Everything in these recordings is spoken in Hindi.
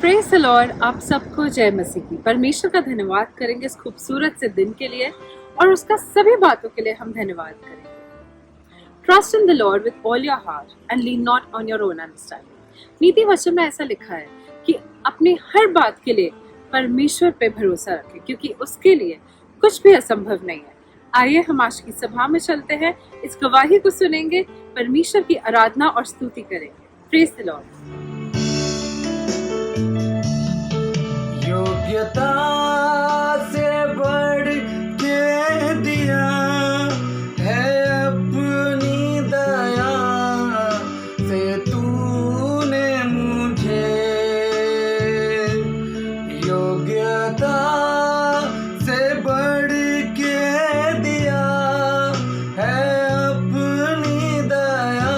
Praise the Lord. आप सबको जय मसीह की। परमेश्वर का धन्यवाद करेंगे इस खूबसूरत से दिन के लिए और उसका सभी बातों के लिए हम धन्यवाद करेंगे। Trust in the Lord with all your heart and lean not on your own understanding. नीति वचन में ऐसा लिखा है कि अपनी हर बात के लिए परमेश्वर पे भरोसा रखें, क्योंकि उसके लिए कुछ भी असंभव नहीं है। आइए हम आज की सभा में चलते हैं, इस गवाही को सुनेंगे, परमेश्वर की आराधना और स्तुति करेंगे। Praise the Lord. योग्यता से बढ़ के दिया है अपनी दया से तूने मुझे। योग्यता से बढ़ के दिया है अपनी दया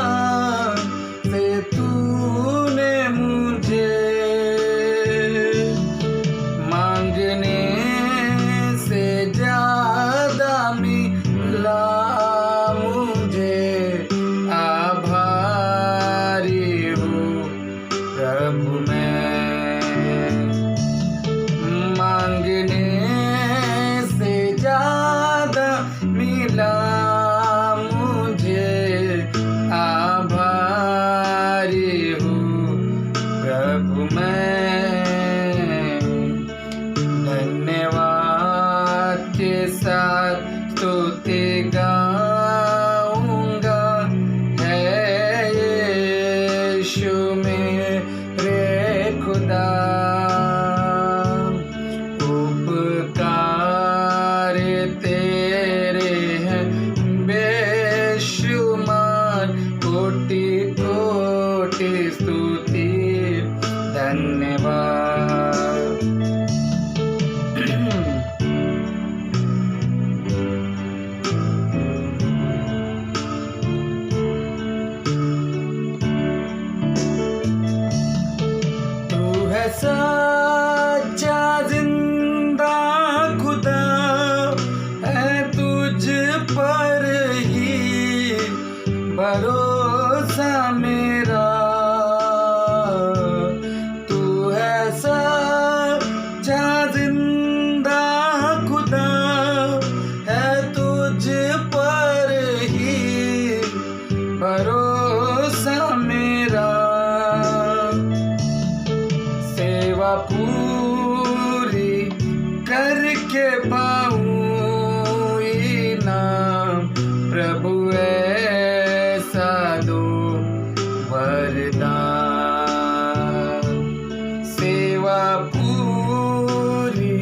से तूने मुझे। मांगने से ज्यादा मिला मुझे, आभारी हूँ प्रभु मैं। मांगने से ज्यादा मिला मुझे, आभारी हूँ प्रभु मैं। धन्यवाद के साथ स्तुति गाऊंगा, है यीशु मेरे खुदा। उपकार तेरे हैं बेशुमार, कोटि कोटि स्तुति धन्यवाद। तू है सच्चा जिंदा खुदा, है तुझ पर ही भरोसा मेरा। तू है सच्चा जिंदा खुदा, है तुझ पर ही भरोसा मेरा। सेवा पूरी करके पाऊँ इनाम, प्रभु ऐसा दो वरदान। सेवा पूरी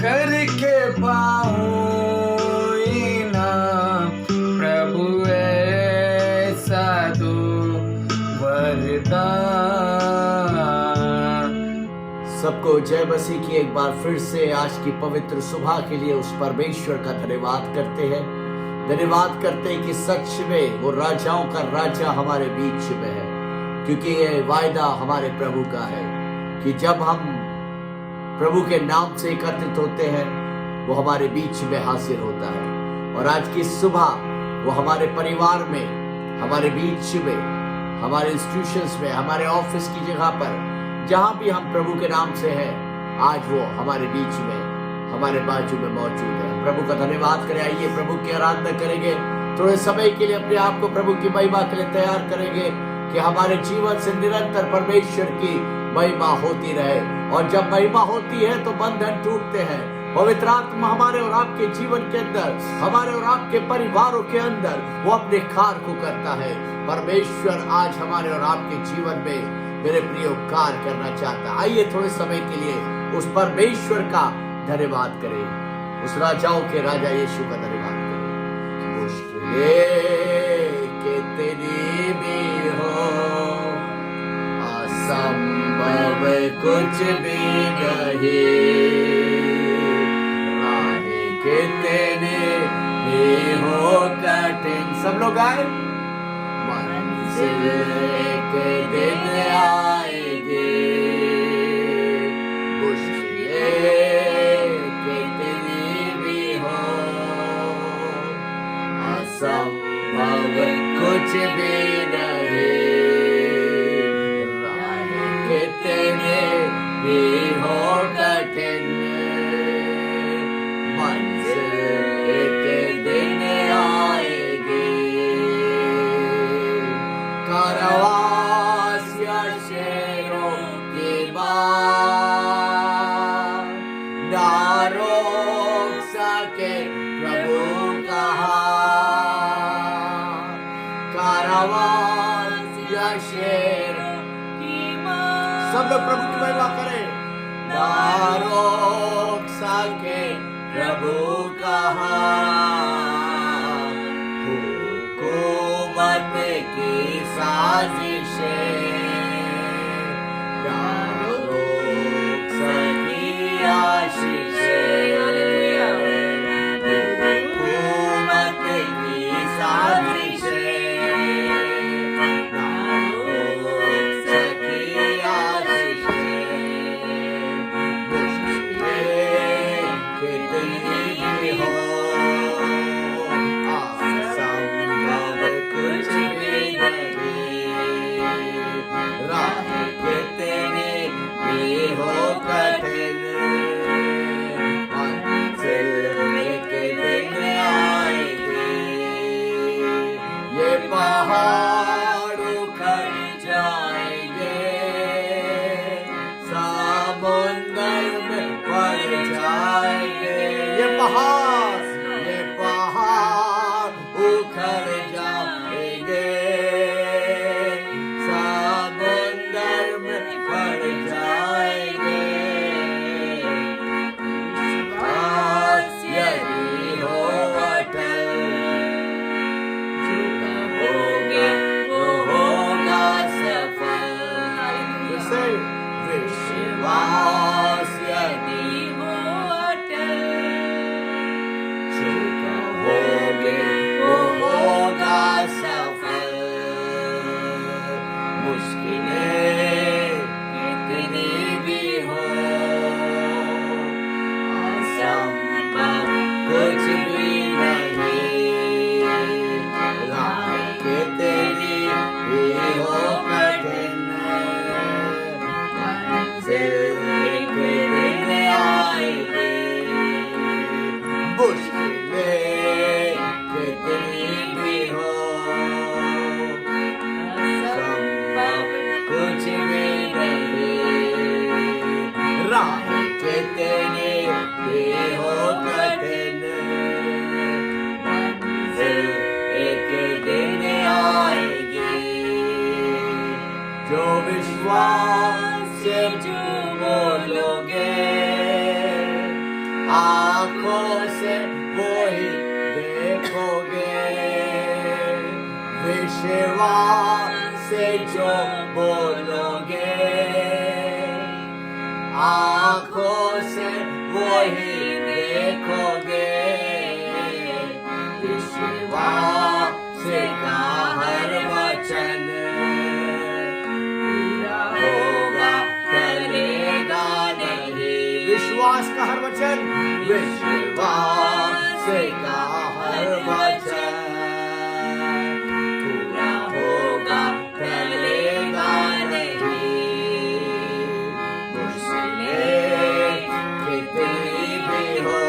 करके पाऊँ इनाम, प्रभु ऐसा दो वरदान। सबको जय मसीह की। एक बार फिर से आज की पवित्र सुबह के लिए उस परमेश्वर का धन्यवाद करते हैं। धन्यवाद करते हैं कि सच में वो राजाओं का राजा हमारे बीच में है, क्योंकि ये वायदा हमारे प्रभु का है कि जब हम प्रभु के नाम से एकत्रित होते हैं वो हमारे बीच में हाजिर होता है। और आज की सुबह वो हमारे परिवार में, हमारे बीच में, हमारे इंस्टीट्यूशंस में, हमारे ऑफिस की जगह पर, जहां भी हम प्रभु के नाम से हैं, आज वो हमारे बीच में, हमारे बाजू में मौजूद है। प्रभु का धन्यवाद करें। आइए प्रभु की आराधना करेंगे। थोड़े समय के लिए अपने आप को प्रभु की महिमा के लिए तैयार करेंगे कि हमारे जीवन से निरंतर परमेश्वर की महिमा होती रहे। और जब महिमा होती है तो बंधन टूटते हैं। पवित्र आत्मा हमारे और आपके जीवन के अंदर, हमारे और आपके परिवारों के अंदर वो अपने कार्य को करता है। परमेश्वर आज हमारे और आपके जीवन में मेरे प्रिय कार्य करना चाहता। आइए थोड़े समय के लिए उस परमेश्वर का धन्यवाद करें, उस राजाओं के राजा यीशु का धन्यवाद करें। मुश्किलें कितनी भी हो, असंभव कुछ भी नहीं। राहें कितनी भी हो कठिन, सब लोग आए। मंजिल एक दिन आएगी, मुश्किलें कितनी भी हो, असंभव कुछ भी नहीं। राहें कितनी कारावास या शेरों की बात ना रोक सके प्रभु का हाथ। कारावास या शेरों की बात, सब लोग प्रभु की महिमा करें। ना रोक सके प्रभु का हाथ, हुकूमत की साजिशें ना रोक सकी आशीषें। हुकूमत की साजिशें ना रोक सकी आशीषें। मुश्किलें कितनी भी हो, असंभव कुछ भी नहीं। राह कितनी भी हो कठिन, मंजिल एक दिन आएगी। ये पहाड़ उखड़ जाएंगे, समुंदर में पड़ जाएंगे। ये पहाड़ उखड़ जाएंगे, समुंदर में पड़ जाएंगे। विश्वास यदि हो अटल, जो होगे वो होगा सफल। जैसे विश्वास यदि हो अटल, जो कहोगे वो होगा सफल। मुश्किलें कितनी भी हो, असंभव कुछ भी नहीं। राह कितनी भी हो कठिन, मंजिल एक दिन आएगी। मुश्किलें कितनी भी हो, असंभव कुछ भी नहीं। राह कितनी भी हो कठिन, मंजिल एक दिन आएगी। जो विश्वास से जो बोलोगे, आंखों से वो ही देखोगे। विश्वास से जो बोलोगे, आंखों से वो ही देखोगे। विश्वास का हर वचन पूरा होगा, टलेगा नहीं। विश्वास का हर वचन, विश्वास का हर वचन पूरा होगा, टलेगा नहीं। मुश्किलें कितनी भी हो,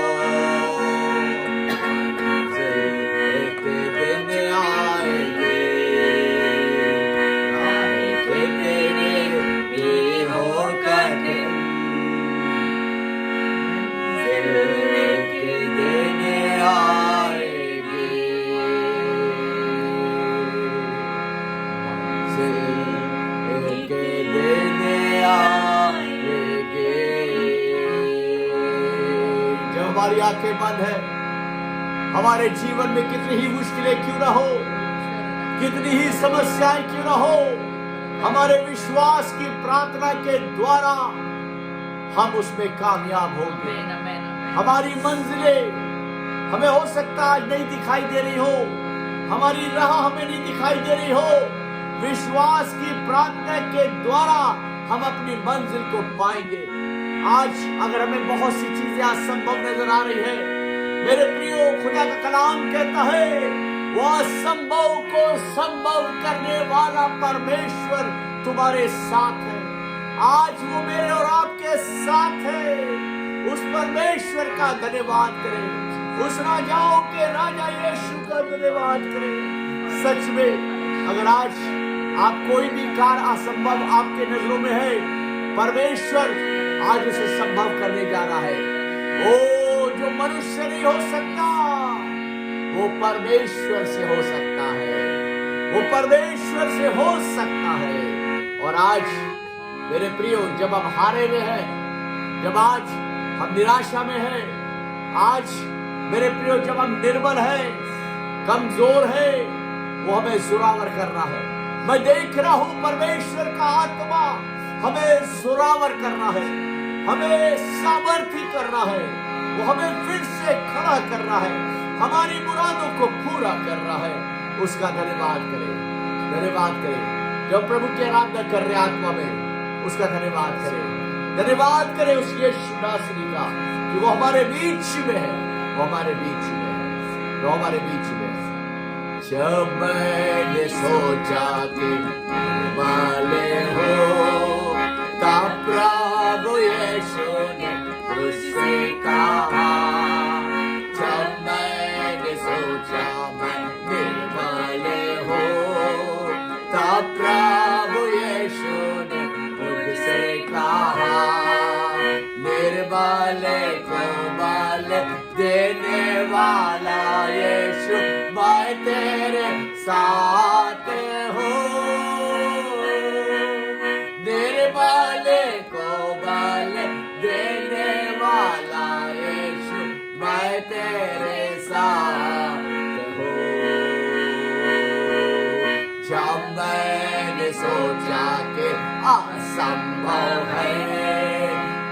एक दिन आएगी। राह कितनी भी हो कठिन, एक दिन आएगी। एक दिन आएगी। जब हमारी आंखें बंद है, हमारे जीवन में कितनी ही मुश्किलें क्यों ना हो, कितनी ही समस्याएं क्यों ना हो, हमारे विश्वास की प्रार्थना के द्वारा हम उसमें कामयाब होंगे। हमारी मंजिलें हमें हो सकता आज नहीं दिखाई दे रही हो, हमारी राह हमें नहीं दिखाई दे रही हो, विश्वास की प्रार्थना के द्वारा हम अपनी मंजिल को पाएंगे। आज अगर हमें बहुत सी चीजें असंभव नजर आ रही है, मेरे प्रियो, खुदा का कलाम कहता है वो असंभव को संभव करने वाला परमेश्वर तुम्हारे साथ है। आज वो मेरे और आपके साथ है। उस परमेश्वर का धन्यवाद करें, उस राजाओं के राजा यीशु का धन्यवाद करें। सच में अगर आज आप कोई भी कार्य असंभव आपके नजरों में है, परमेश्वर आज उसे संभव करने जा रहा है। ओ जो मनुष्य नहीं हो सकता वो परमेश्वर से हो सकता है, वो परमेश्वर से हो सकता है। और आज मेरे प्रियो, जब हम हारे में हैं, जब आज हम निराशा में हैं, आज मेरे प्रियो जब हम निर्बल हैं, कमजोर हैं, वो हमें सुरावर करना है। मैं देख रहा हूं परमेश्वर का आत्मा हमें सुरावर करना है, हमें सामर्थ्य करना है, वो हमें फिर से खड़ा करना है, हमारी मुरादों को पूरा करना है। उसका धन्यवाद करें, धन्यवाद करें। जब प्रभु की आराधना कर रहे आत्मा में, उसका धन्यवाद करें, धन्यवाद करें उस यीशु नासरी का कि वो हमारे बीच में है, वो हमारे बीच में है, वो हमारे बीच में है। जब मैंने सोचा कि वाले हो, तब प्रभु यीशु ने मुझसे कहा, जब मैंने सोचा मैं निर्मले हो, तब प्रभु यीशु ने मुझसे कहा, निर्मले को बल देने वाला यीशु, मैं तेरे साथ हूँ। निर्मले को बल देने वाला यीशु, मैं तेरे साथ हूँ। जब मैंने सोचा कि असंभव है,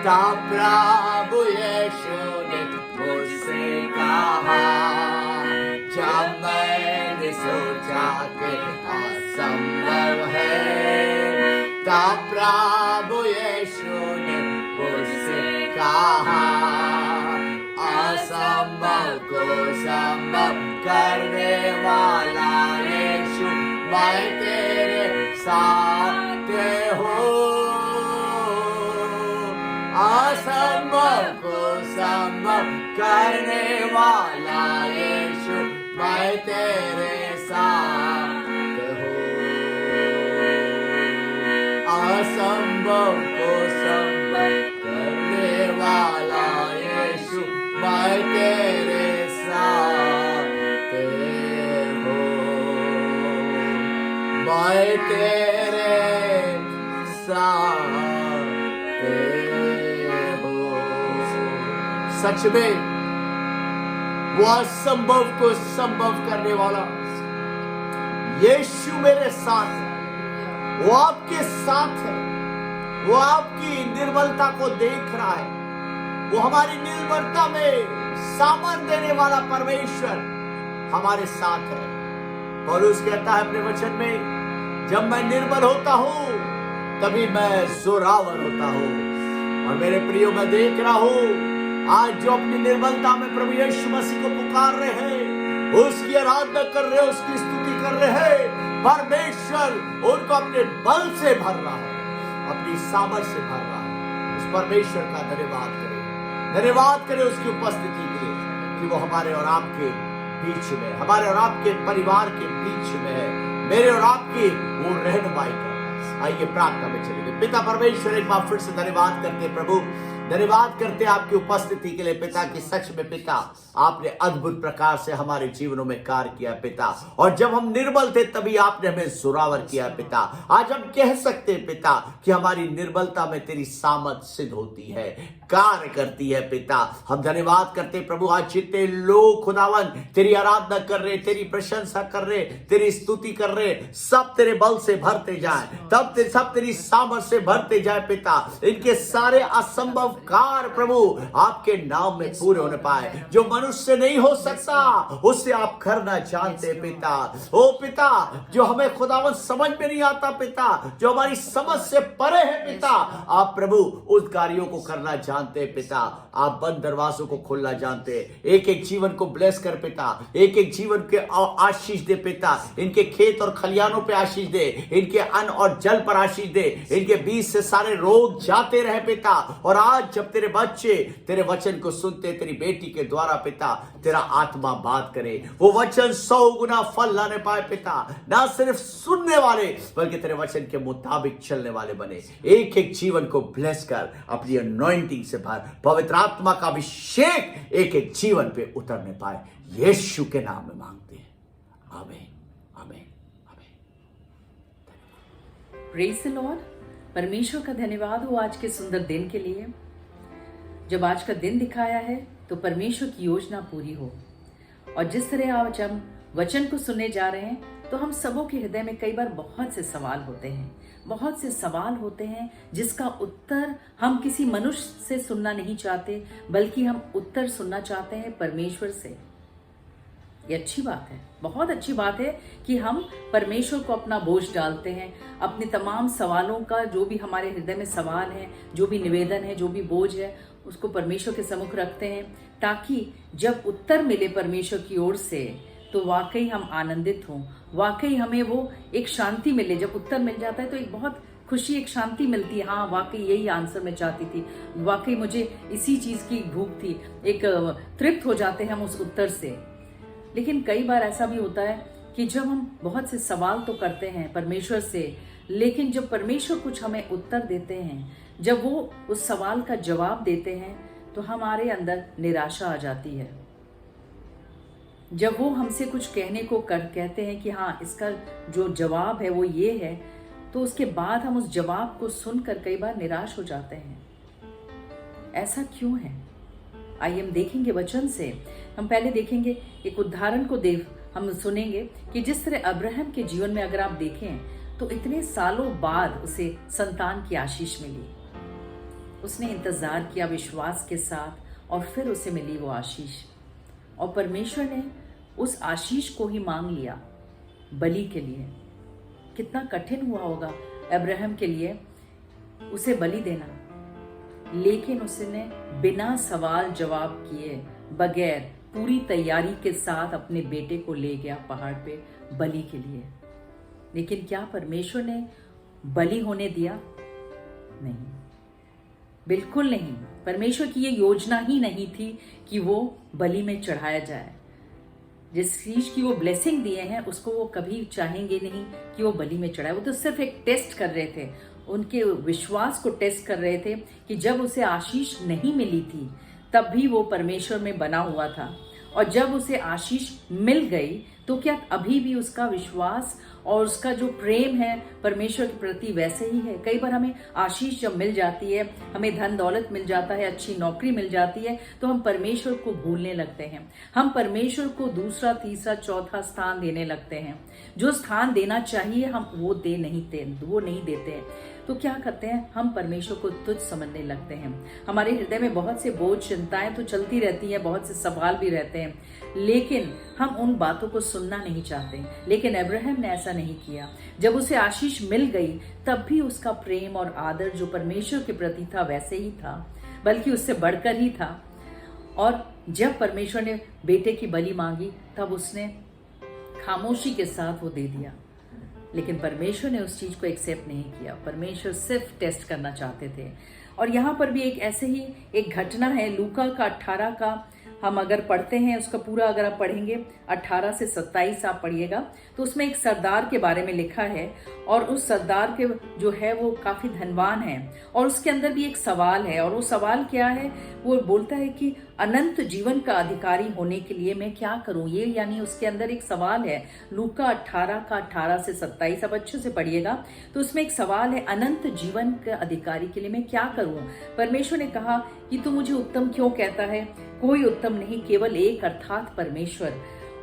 तब प्रभु यीशु ने मुझसे कहा, जब मैंने सोचा कि असंभव है, तब प्रभु यीशु ने मुझसे कहा, असंभव को संभव करने वाला यीशु, मैं तेरे साथ हूँ। असंभव को संभव करने वाला यीशु, मैं तेरे साथ हूँ। असंभव को संभव करने वाला यीशु, मैं तेरे साथ हूँ, मैं तेरे साथ हूँ। सच में वो असंभव को संभव करने वाला यीशु मेरे साथ है, वो आपके साथ है, वो आपकी निर्बलता को देख रहा है, वो हमारी निर्बलता में सामर्थ देने वाला परमेश्वर हमारे साथ है। पौलुस कहता है अपने वचन में, जब मैं निर्बल होता हूं तभी मैं जोरावर होता हूं। और मेरे प्रियो, मैं देख रहा हूं आज जो अपनी निर्बलता में प्रभु यीशु मसीह को पुकार रहे हैं, उसकी आराधना कर रहे हैं, उसकी स्तुति कर रहे हैं, परमेश्वर उनको अपने बल से भर रहा है, अपनी सामर्थ्य से भर रहा है। उस परमेश्वर का धन्यवाद करें, धन्यवाद करें उसकी उपस्थिति के लिए कि वो हमारे और आपके बीच में, हमारे और आपके परिवार के बीच में है, मेरे और आपकी वो रहनुमाई कर रहा है। आइए प्रार्थना में चलेंगे। पिता परमेश्वर, एक बार फिर से धन्यवाद करते प्रभु, धन्यवाद करते आपकी उपस्थिति के लिए पिता की। सच में पिता, आपने अद्भुत प्रकार से हमारे जीवनों में कार्य किया पिता, और जब हम निर्बल थे तभी आपने हमें जोरावर किया पिता। आज हम कह सकते हैं पिता कि हमारी निर्बलता में तेरी सामर्थ सिद्ध होती है, कार्य करती है पिता। हम धन्यवाद करते प्रभु, आज जितने लोग खुदावन तेरी आराधना कर रहे, तेरी प्रशंसा कर रहे, तेरी स्तुति कर रहे, सब तेरे बल से भरते जाए, तब सब तेरी सामर्थ से भरते जाए पिता। इनके सारे असंभव कार्य प्रभु आपके नाम में पूरे होने पाए। जो मनुष्य नहीं हो सकता उससे आप करना जानते पिता। ओ पिता, जो हमें खुदावन समझ में नहीं आता पिता, जो हमारी समझ से परे है पिता, आप प्रभु उस कार्यों को करना जानते पिता। आप बंद दरवाजों को खोलना जानते। एक एक जीवन को ब्लेस कर पिता, एक एक जीवन के आशीष दे पिता। इनके खेत और खलियानों पे आशीष दे, इनके अन्न और जल पर आशीष दे, इनके बीच से सारे रोग जाते रहे पिता। और आज आज जब तेरे बच्चे तेरे वचन को सुनते, तेरी बेटी के द्वारा पिता तेरा आत्मा बात करे, वो वचन 100 गुना फल लाने पाए पिता, ना सिर्फ सुनने वाले बल्कि तेरे वचन के मुताबिक चलने वाले बने। एक एक जीवन को ब्लेस कर, अपनी अनॉइंटिंग से भर, पवित्र आत्मा का अभिषेक एक एक जीवन पे उतरने पाए, यीशु के नाम में मांगते हैं, आमीन आमीन आमीन। Praise the Lord. परमेश्वर का धन्यवाद हो आज के सुंदर दिन के लिए। जब आज का दिन दिखाया है तो परमेश्वर की योजना पूरी हो, और जिस तरह आज हम वचन को सुनने जा रहे हैं तो हम सबों के हृदय में कई बार बहुत से सवाल होते हैं, बहुत से सवाल होते हैं जिसका उत्तर हम किसी मनुष्य से सुनना नहीं चाहते, बल्कि हम उत्तर सुनना चाहते हैं परमेश्वर से। ये अच्छी बात है, बहुत अच्छी बात है कि हम परमेश्वर को अपना बोझ डालते हैं, अपने तमाम सवालों का, जो भी हमारे हृदय में सवाल है, जो भी निवेदन है, जो भी बोझ है, उसको परमेश्वर के सम्मुख रखते हैं, ताकि जब उत्तर मिले परमेश्वर की ओर से तो वाकई हम आनंदित हों, वाकई हमें वो एक शांति मिले। जब उत्तर मिल जाता है तो एक बहुत खुशी, एक शांति मिलती है। हाँ, वाकई यही आंसर मैं चाहती थी, वाकई मुझे इसी चीज की भूख थी, एक तृप्त हो जाते हैं हम उस उत्तर से। लेकिन कई बार ऐसा भी होता है कि जब हम बहुत से सवाल तो करते हैं परमेश्वर से, लेकिन जब परमेश्वर कुछ हमें उत्तर देते हैं, जब वो उस सवाल का जवाब देते हैं, तो हमारे अंदर निराशा आ जाती है। जब वो हमसे कुछ कहने को कहते हैं कि हाँ, इसका जो जवाब है वो ये है, तो उसके बाद हम उस जवाब को सुनकर कई बार निराश हो जाते हैं। ऐसा क्यों है? आइए हम देखेंगे वचन से। हम पहले देखेंगे एक उदाहरण को हम सुनेंगे कि जिस तरह अब्राहम के जीवन में अगर आप देखें तो इतने सालों बाद उसे संतान की आशीष मिली। उसने इंतजार किया विश्वास के साथ, और फिर उसे मिली वो आशीष, और परमेश्वर ने उस आशीष को ही मांग लिया बलि के लिए। कितना कठिन हुआ होगा अब्राहम के लिए उसे बलि देना, लेकिन उसने बिना सवाल जवाब किए, बगैर पूरी तैयारी के साथ अपने बेटे को ले गया पहाड़ पे बलि के लिए। लेकिन क्या परमेश्वर ने बलि होने दिया? नहीं, बिल्कुल नहीं। परमेश्वर की ये योजना ही नहीं थी कि वो बलि में चढ़ाया जाए। जिस चीज की वो ब्लेसिंग दिए हैं उसको वो कभी चाहेंगे नहीं कि वो बलि में चढ़ाए। वो तो सिर्फ एक टेस्ट कर रहे थे, उनके विश्वास को टेस्ट कर रहे थे कि जब उसे आशीष नहीं मिली थी तब भी वो परमेश्वर में बना हुआ था, और जब उसे आशीष मिल गई तो क्या अभी भी उसका विश्वास और उसका जो प्रेम है परमेश्वर के प्रति वैसे ही है? कई बार हमें आशीष जब मिल जाती है, हमें धन दौलत मिल जाता है, अच्छी नौकरी मिल जाती है, तो हम परमेश्वर को भूलने लगते हैं। हम परमेश्वर को दूसरा, तीसरा, चौथा स्थान देने लगते हैं। जो स्थान देना चाहिए हम वो नहीं देते हैं। तो क्या करते हैं? हम परमेश्वर को तुच्छ समझने लगते हैं। हमारे हृदय में बहुत से बोझ, चिंताएं तो चलती रहती हैं, बहुत से सवाल भी रहते हैं, लेकिन हम उन बातों को सुनना नहीं चाहते। लेकिन अब्राहम ने ऐसा नहीं किया। जब उसे आशीष मिल गई तब भी उसका प्रेम और आदर जो परमेश्वर के प्रति था वैसे ही था, बल्कि उससे बढ़कर ही था। और जब परमेश्वर ने बेटे की बलि मांगी तब उसने खामोशी के साथ वो दे दिया। लेकिन परमेश्वर ने उस चीज को एक्सेप्ट नहीं किया। परमेश्वर सिर्फ टेस्ट करना चाहते थे। और यहाँ पर भी एक ऐसे ही एक घटना है, लूका का 18 का हम अगर पढ़ते हैं, उसका पूरा अगर आप पढ़ेंगे 18 से 27 आप पढ़िएगा, तो उसमें एक सरदार के बारे में लिखा है, और उस सरदार के जो है वो काफी धनवान है, और उसके अंदर भी एक सवाल है। और वो सवाल क्या है? वो बोलता है कि अनंत जीवन का अधिकारी होने के लिए मैं क्या करूं? ये यानी उसके अंदर एक सवाल है। लूका 18 का 18 से 27 अब अच्छे से पढ़िएगा। तो उसमें एक सवाल है, अनंत जीवन के अधिकारी के लिए मैं क्या करूं? परमेश्वर ने कहा कि तू मुझे उत्तम क्यों कहता है? कोई उत्तम नहीं, केवल एक, अर्थात परमेश्वर।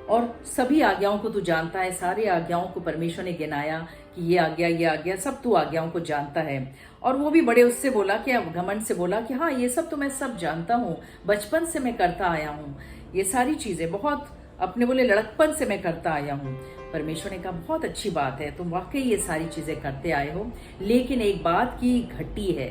और सभी आज्ञाओं को तू जानता है। सारे आज्ञाओं को परमेश्वर ने गिनाया कि ये आज्ञा, सब तू आज्ञाओं को जानता है। और वो भी बड़े उससे बोला कि घमंड से बोला कि हाँ, ये सब तो मैं सब जानता हूँ, बचपन से मैं करता आया हूँ, ये सारी चीजें बहुत अपने बोले लड़कपन से मैं करता आया हूँ। परमेश्वर ने कहा बहुत अच्छी बात है, तुम वाकई ये सारी चीजें करते आए हो, लेकिन एक बात की घटी है,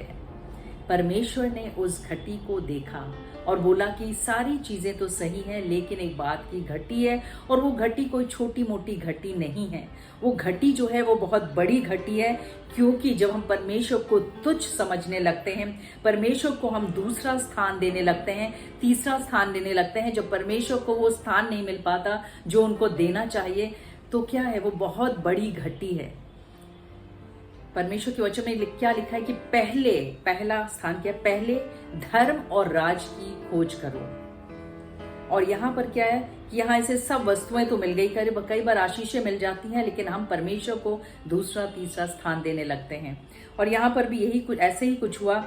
परमेश्वर ने उस घटी को देखा और बोला कि सारी चीजें तो सही हैं, लेकिन एक बात की घटी है, और वो घटी कोई छोटी मोटी घटी नहीं है। वो घटी जो है वो बहुत बड़ी घटी है, क्योंकि जब हम परमेश्वर को तुच्छ समझने लगते हैं, परमेश्वर को हम दूसरा स्थान देने लगते हैं, तीसरा स्थान देने लगते हैं, जब परमेश्वर को वो स्थान नहीं मिल पाता जो उनको देना चाहिए, तो क्या है, वो बहुत बड़ी घटी है। परमेश्वर के वचन में क्या लिखा है कि पहला स्थान क्या है, पहले धर्म और राज की खोज करो। और यहाँ पर क्या है कि यहाँ ऐसे सब वस्तुएं तो मिल गई, कई बार आशीषें मिल जाती हैं, लेकिन हम परमेश्वर को दूसरा तीसरा स्थान देने लगते हैं। और यहाँ पर भी यही कुछ ऐसे ही कुछ हुआ।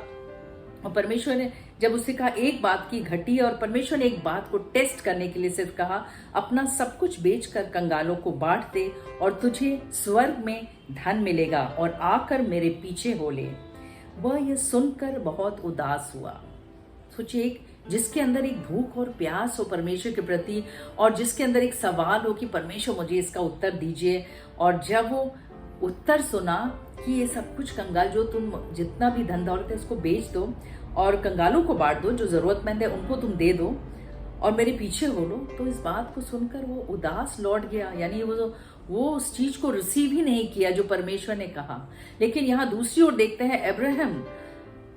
और परमेश्वर ने जब उससे कहा एक बात की घटी, और परमेश्वर ने एक बात को टेस्ट करने के लिए सिर्फ कहा, अपना सब कुछ बेचकर कंगालों को बांट दे और तुझे स्वर्ग में धन मिलेगा, और आकर मेरे पीछे हो ले। वह यह सुनकर बहुत उदास हुआ। सोचिए, एक जिसके अंदर एक भूख और प्यास हो परमेश्वर के प्रति, और जिसके अंदर एक सवाल हो कि परमेश्वर मुझे इसका उत्तर दीजिए। और जब वो उत्तर सुना कि ये सब कुछ कंगाल, जो तुम जितना भी धन दौलत है उसको बेच दो और कंगालों को बांट दो, जो जरूरतमंद है उनको तुम दे दो और मेरे पीछे हो लो, तो इस बात को सुनकर वो उदास लौट गया। यानी वो उस चीज को रिसीव ही नहीं किया जो परमेश्वर ने कहा। लेकिन यहाँ दूसरी ओर देखते हैं अब्राहम,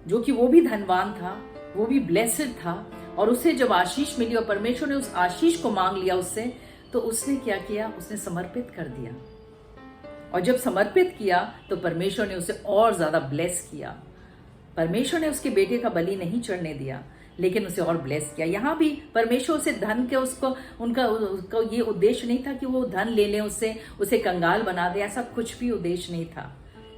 जो कि वो भी धनवान था, वो भी ब्लेसेड था, और उसे जब आशीष मिली और परमेश्वर ने उस आशीष को मांग लिया उससे, तो उसने क्या किया, उसने समर्पित कर दिया। और जब समर्पित किया तो परमेश्वर ने उसे और ज्यादा ब्लेस किया। परमेश्वर ने उसके बेटे का बलि नहीं चढ़ने दिया, लेकिन उसे और ब्लेस किया। यहाँ भी परमेश्वर से धन के उनका ये उद्देश्य नहीं था कि वो धन ले लें उससे, उसे कंगाल बना दे, ऐसा कुछ भी उद्देश्य नहीं था।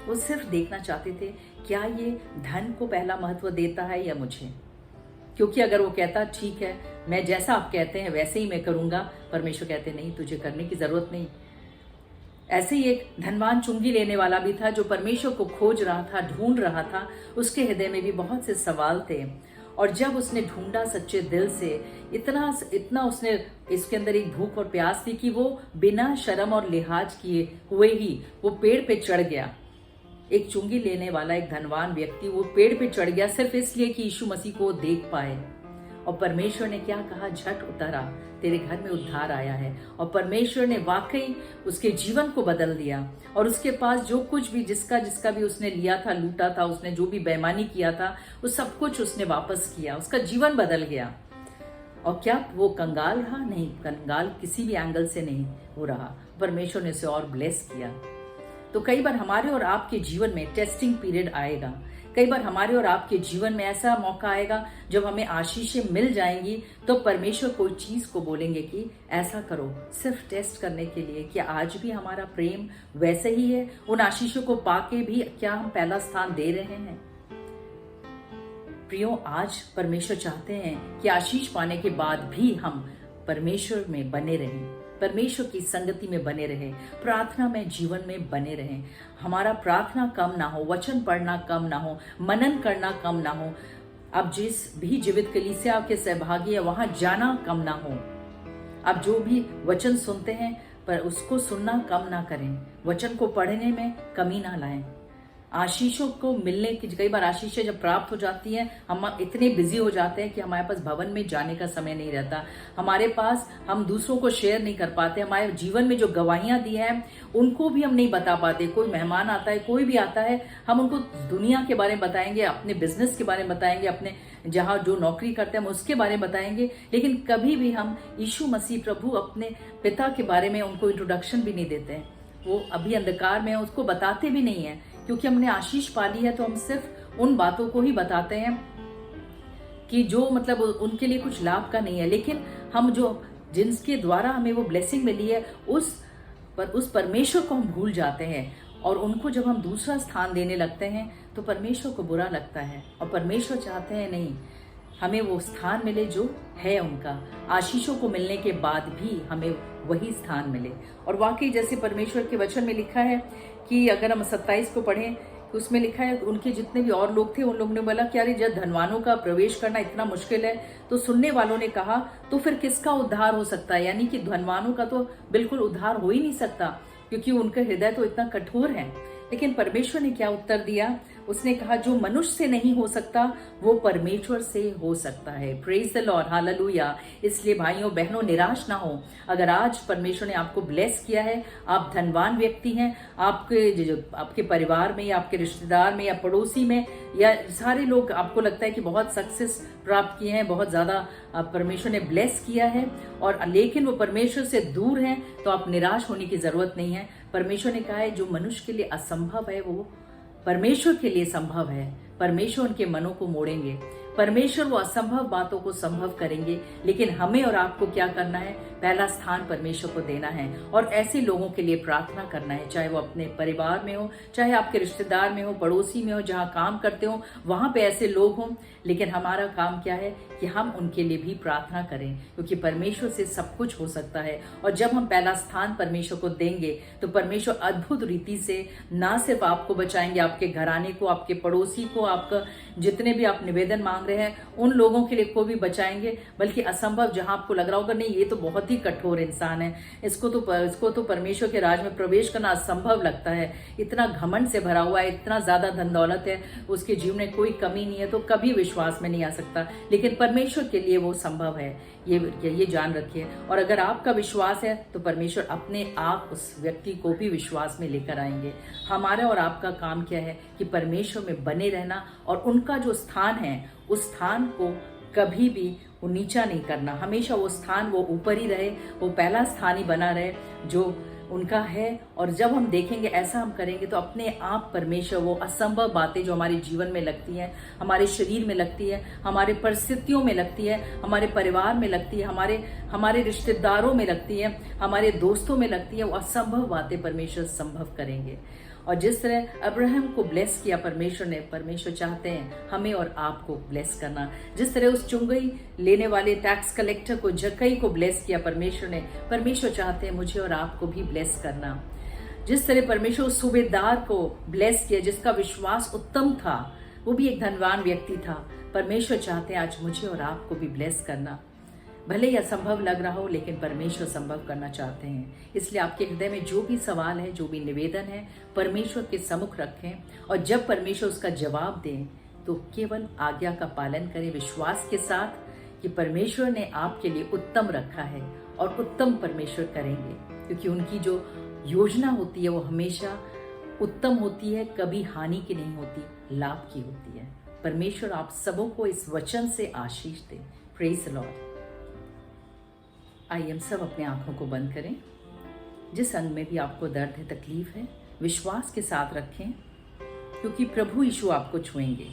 वो सिर्फ देखना चाहते थे क्या ये धन को पहला महत्व देता है या मुझे। क्योंकि अगर वो कहता ठीक है, मैं जैसा आप कहते हैं वैसे ही मैं करूंगा, परमेश्वर कहते नहीं, तुझे करने की जरूरत नहीं। ऐसे ही एक धनवान चुंगी लेने वाला भी था जो परमेश्वर को खोज रहा था, ढूंढ रहा था। उसके हृदय में भी बहुत से सवाल थे, और जब उसने ढूंढा सच्चे दिल से, इतना उसने इसके अंदर एक भूख और प्यास थी कि वो बिना शर्म और लिहाज किए हुए ही वो पेड़ पे चढ़ गया। एक चुंगी लेने वाला एक धनवान व्यक्ति वो पेड़ पे चढ़ गया सिर्फ इसलिए कि यीशु मसीह को देख पाए। और परमेश्वर ने क्या कहा, झट उतरा, तेरे घर में उद्धार आया है। और परमेश्वर ने वाकई उसके जीवन को बदल दिया, और उसके पास जो कुछ भी जिसका भी उसने लिया था, लूटा था, उसने जो भी बेईमानी किया था, वो सब कुछ उसने वापस किया। उसका जीवन बदल गया। और क्या वो कंगाल रहा? नहीं, कंगाल किसी भी एंगल से नहीं हो रहा। परमेश्वर ने उसे और ब्लेस किया। तो कई बार हमारे और आपके जीवन में टेस्टिंग पीरियड आएगा। कई बार हमारे और आपके जीवन में ऐसा मौका आएगा जब हमें आशीषें मिल जाएंगी, तो परमेश्वर कोई चीज को बोलेंगे कि ऐसा करो, सिर्फ टेस्ट करने के लिए। क्या आज भी हमारा प्रेम वैसे ही है? उन आशीषों को पाके भी क्या हम पहला स्थान दे रहे हैं? प्रियो, आज परमेश्वर चाहते हैं कि आशीष पाने के बाद भी हम परमेश्वर में बने रहें, परमेश्वर की संगति में बने रहें, प्रार्थना में जीवन में बने रहें। हमारा प्रार्थना कम ना हो, वचन पढ़ना कम ना हो, मनन करना कम ना हो। अब जिस भी जीवित कलीसिया के सहभागी है वहां जाना कम ना हो। अब जो भी वचन सुनते हैं पर उसको सुनना कम ना करें, वचन को पढ़ने में कमी ना लाएं। आशीषों को मिलने की, कई बार आशीषें जब प्राप्त हो जाती हैं, हम इतने बिजी हो जाते हैं कि हमारे पास भवन में जाने का समय नहीं रहता। हमारे पास, हम दूसरों को शेयर नहीं कर पाते। हमारे जीवन में जो गवाहियां दी हैं उनको भी हम नहीं बता पाते। कोई मेहमान आता है, कोई भी आता है, हम उनको दुनिया के बारे में बताएंगे, अपने बिजनेस के बारे में बताएंगे, अपने जहाँ जो नौकरी करते हैं हम उसके बारे में बताएंगे, लेकिन कभी भी हम यीशु मसीह प्रभु अपने पिता के बारे में उनको इंट्रोडक्शन भी नहीं देते हैं। वो अभी अंधकार में है, उसको बताते भी नहीं है। क्योंकि हमने आशीष पाली है तो हम सिर्फ उन बातों को ही बताते हैं कि जो मतलब उनके लिए कुछ लाभ का नहीं है। लेकिन हम जो जिनके द्वारा हमें वो ब्लेसिंग मिली है उस परमेश्वर को हम भूल जाते हैं, और उनको जब हम दूसरा स्थान देने लगते हैं तो परमेश्वर को बुरा लगता है। और परमेश्वर चाहते हैं नहीं, हमें वो स्थान मिले जो है उनका। आशीषों को मिलने के बाद भी हमें वही स्थान मिले। और वाकई जैसे परमेश्वर के वचन में लिखा है कि अगर हम 27 को पढ़ें, उसमें लिखा है उनके जितने भी और लोग थे उन लोगों ने बोला कि अरे जब धनवानों का प्रवेश करना इतना मुश्किल है, तो सुनने वालों ने कहा तो फिर किसका उद्धार हो सकता है? यानी कि धनवानों का तो बिल्कुल उद्धार हो ही नहीं सकता, क्योंकि उनका हृदय तो इतना कठोर है। लेकिन परमेश्वर ने क्या उत्तर दिया? उसने कहा जो मनुष्य से नहीं हो सकता वो परमेश्वर से हो सकता है। Praise the Lord, hallelujah. इसलिए भाइयों बहनों निराश ना हो। अगर आज परमेश्वर ने आपको ब्लेस किया है, आप धनवान व्यक्ति हैं, आपके परिवार में या आपके रिश्तेदार में या पड़ोसी में या सारे लोग आपको लगता है कि बहुत सक्सेस प्राप्त किए हैं, बहुत ज्यादा परमेश्वर ने ब्लेस किया है, और लेकिन वो परमेश्वर से दूर हैं, तो आप निराश होने की जरूरत नहीं है। परमेश्वर ने कहा है जो मनुष्य के लिए असंभव है वो परमेश्वर के लिए संभव है। परमेश्वर उनके मनों को मोड़ेंगे, परमेश्वर वो असंभव बातों को संभव करेंगे। लेकिन हमें और आपको क्या करना है? पहला स्थान परमेश्वर को देना है और ऐसे लोगों के लिए प्रार्थना करना है, चाहे वो अपने परिवार में हो, चाहे आपके रिश्तेदार में हो, पड़ोसी में हो, जहां काम करते हो वहां पे ऐसे लोग हों। लेकिन हमारा काम क्या है कि हम उनके लिए भी प्रार्थना करें, क्योंकि परमेश्वर से सब कुछ हो सकता है। और जब हम पहला स्थान परमेश्वर को देंगे तो परमेश्वर अद्भुत रीति से ना सिर्फ आपको बचाएंगे, आपके घराने को, आपके पड़ोसी को, आपका जितने भी आप निवेदन मांग रहे हैं उन लोगों के लिए को भी बचाएंगे, बल्कि असंभव जहां आपको लग रहा होगा नहीं ये तो बहुत ही कठोर इंसान है, इसको तो परमेश्वर के राज में प्रवेश करना असंभव लगता है, इतना घमंड से भरा हुआ है, इतना ज्यादा धन दौलत है, उसके जीवन में कोई कमी नहीं है, तो कभी विश्वास में नहीं आ सकता। लेकिन परमेश्वर के लिए वो संभव है, ये जान रखिए। और अगर आपका विश्वास है तो परमेश्वर अपने आप उस व्यक्ति को भी विश्वास में लेकर आएंगे। हमारा और आपका काम क्या है कि परमेश्वर में बने रहना और उनका जो स्थान है उस स्थान को कभी भी वो नीचा नहीं करना, हमेशा वो स्थान वो ऊपर ही रहे, वो पहला स्थान ही बना रहे जो उनका है। और जब हम देखेंगे ऐसा हम करेंगे तो अपने आप परमेश्वर वो असंभव बातें जो हमारे जीवन में लगती हैं, हमारे शरीर में लगती है, हमारे परिस्थितियों में लगती है, हमारे परिवार में लगती है, हमारे रिश्तेदारों में लगती है, हमारे दोस्तों में लगती है, वो असंभव बातें परमेश्वर संभव करेंगे। और जिस तरह अब्राहम को ब्लेस किया परमेश्वर चाहते हैं हमें और आपको ब्लेस करना। जिस तरह उस चुंगई लेने वाले टैक्स कलेक्टर को, जक्कई को ब्लेस किया परमेश्वर चाहते हैं मुझे और आपको भी ब्लेस करना। जिस तरह परमेश्वर उस सूबेदार को ब्लेस किया जिसका विश्वास उत्तम था, वो भी एक धनवान व्यक्ति था, परमेश्वर चाहते हैं आज मुझे और आपको भी ब्लेस करना। भले ही असंभव लग रहा हो लेकिन परमेश्वर संभव करना चाहते हैं। इसलिए आपके हृदय में जो भी सवाल है, जो भी निवेदन है, परमेश्वर के सम्मुख रखें और जब परमेश्वर उसका जवाब दें तो केवल आज्ञा का पालन करें विश्वास के साथ कि परमेश्वर ने आपके लिए उत्तम रखा है और उत्तम परमेश्वर करेंगे, क्योंकि उनकी जो योजना होती है वो हमेशा उत्तम होती है, कभी हानि की नहीं होती, लाभ की होती है। परमेश्वर आप सबों को इस वचन से आशीष दे। Praise the Lord. आइए हम सब अपने आंखों को बंद करें। जिस अंग में भी आपको दर्द है, तकलीफ है, विश्वास के साथ रखें क्योंकि प्रभु यीशु आपको छुएंगे।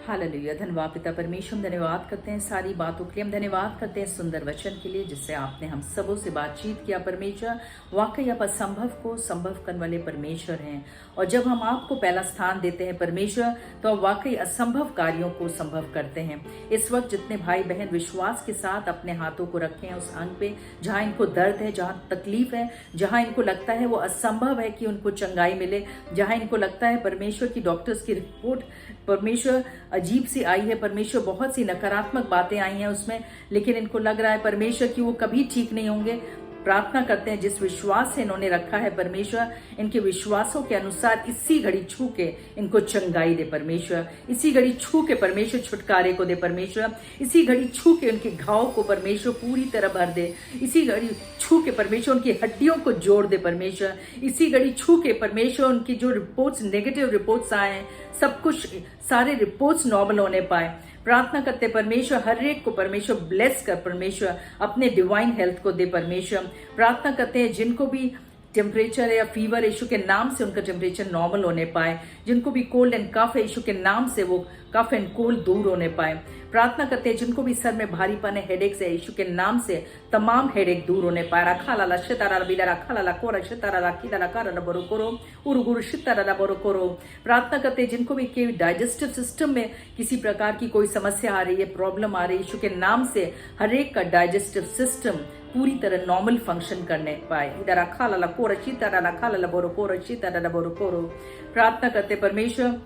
हालेलुया। धन्यवाद पिता परमेश्वर, धन्यवाद करते हैं सारी बातों के लिए, हम धन्यवाद करते हैं सुंदर वचन के लिए जिससे आपने हम सबों से बातचीत किया। परमेश्वर वाकई आप असंभव को संभव करने वाले परमेश्वर हैं और जब हम आपको पहला स्थान देते हैं परमेश्वर तो आप वाकई असंभव कार्यों को संभव करते हैं। इस वक्त जितने भाई बहन विश्वास के साथ अपने हाथों को रखे हैं उस अंग पे जहां इनको दर्द है, जहां तकलीफ है, जहां इनको लगता है वो असंभव है कि उनको चंगाई मिले, जहां इनको लगता है परमेश्वर की डॉक्टर्स की रिपोर्ट परमेश्वर अजीब सी आई है, परमेश्वर बहुत सी नकारात्मक बातें आई हैं उसमें, लेकिन इनको लग रहा है परमेश्वर कि वो कभी ठीक नहीं होंगे। प्रार्थना करते हैं जिस विश्वास से इन्होंने रखा है परमेश्वर, इनके विश्वासों के अनुसार इसी घड़ी छू के इनको चंगाई दे परमेश्वर, इसी घड़ी छू के परमेश्वर छुटकारे को दे परमेश्वर, इसी घड़ी छू के उनके घाव को परमेश्वर पूरी तरह भर दे, इसी घड़ी छू के परमेश्वर उनकी हड्डियों को जोड़ दे परमेश्वर, इसी घड़ी छू के परमेश्वर उनकी जो रिपोर्ट्स, नेगेटिव रिपोर्ट्स आए हैं, सब कुछ सारे रिपोर्ट्स नॉर्मल होने पाए। प्रार्थना करते परमेश्वर हर एक को परमेश्वर ब्लेस कर, परमेश्वर अपने डिवाइन हेल्थ को दे परमेश्वर। प्रार्थना करते हैं जिनको भी टेम्परेचर या फीवर यीशु के नाम से उनका टेम्परेचर नॉर्मल होने पाए, जिनको भी कोल्ड एंड कफ है यीशु के नाम से वो कफ एंड कोल्ड दूर होने पाए। प्रार्थना करते हैं जिनको भी सर में भारीपन है, हेडेक्स है, यीशु के नाम से तमाम हेडेक दूर होने पाए। रखा लाला शितारा बिला रखा लाला कोरा शितारा राखी लाला कारा बरो करो उरुगुरु शितारा बरो करो। प्रार्थना करते हैं जिनको भी डाइजेस्टिव सिस्टम में किसी प्रकार की कोई समस्या आ रही है, प्रॉब्लम आ रही है, यीशु के नाम से हर एक का डाइजेस्टिव सिस्टम पूरी तरह नॉर्मल फंक्शन करने पाए। इधर रखा लाला कोरा शितारा रखा लाला बरो कोरा शितारा बरो करो। प्रार्थना करते परमेश्वर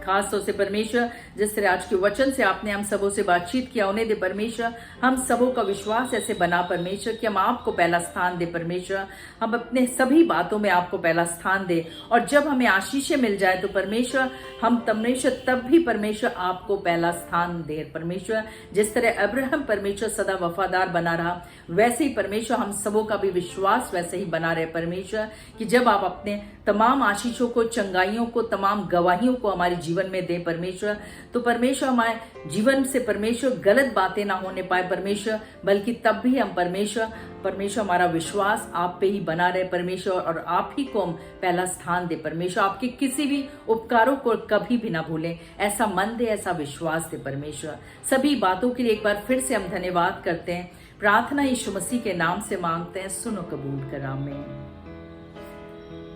खास तौर से परमेश्वर जिस तरह आज के वचन से आपने हम सबों से बातचीत किया, उन्हें दे परमेश्वर। हम सबों का विश्वास ऐसे बना परमेश्वर कि हम आपको पहला स्थान दे परमेश्वर। हम अपने सभी बातों में आपको पहला स्थान दे, और जब हमें आशीषें मिल जाए तो परमेश्वर हम परमेश्वर तब भी परमेश्वर आपको पहला स्थान दे परमेश्वर। जिस तरह अब्राहम परमेश्वर सदा वफादार बना रहा, वैसे ही परमेश्वर हम सबों का भी विश्वास वैसे ही बना रहे परमेश्वर, कि जब आप अपने तमाम आशीषों को, चंगाइयों को, तमाम गवाहियों को हमारे जीवन में दे परमेश्वर, तो परमेश्वर हमारे जीवन से परमेश्वर गलत बातें ना होने पाए परमेश्वर, बल्कि तब भी हम परमेश्वर हमारा विश्वास आप पे ही बना रहे परमेश्वर, और आप ही को हम पहला स्थान दे परमेश्वर। आपके किसी भी उपकारों को कभी भी ना भूलें, ऐसा मन दे, ऐसा विश्वास दे परमेश्वर। सभी बातों के लिए एक बार फिर से हम धन्यवाद करते हैं। प्रार्थना यीशु मसीह के नाम से मांगते हैं, सुनो कबूल कर, आमीन।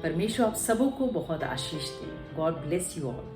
परमेश्वर आप सबों को बहुत आशीष दे। God bless you all.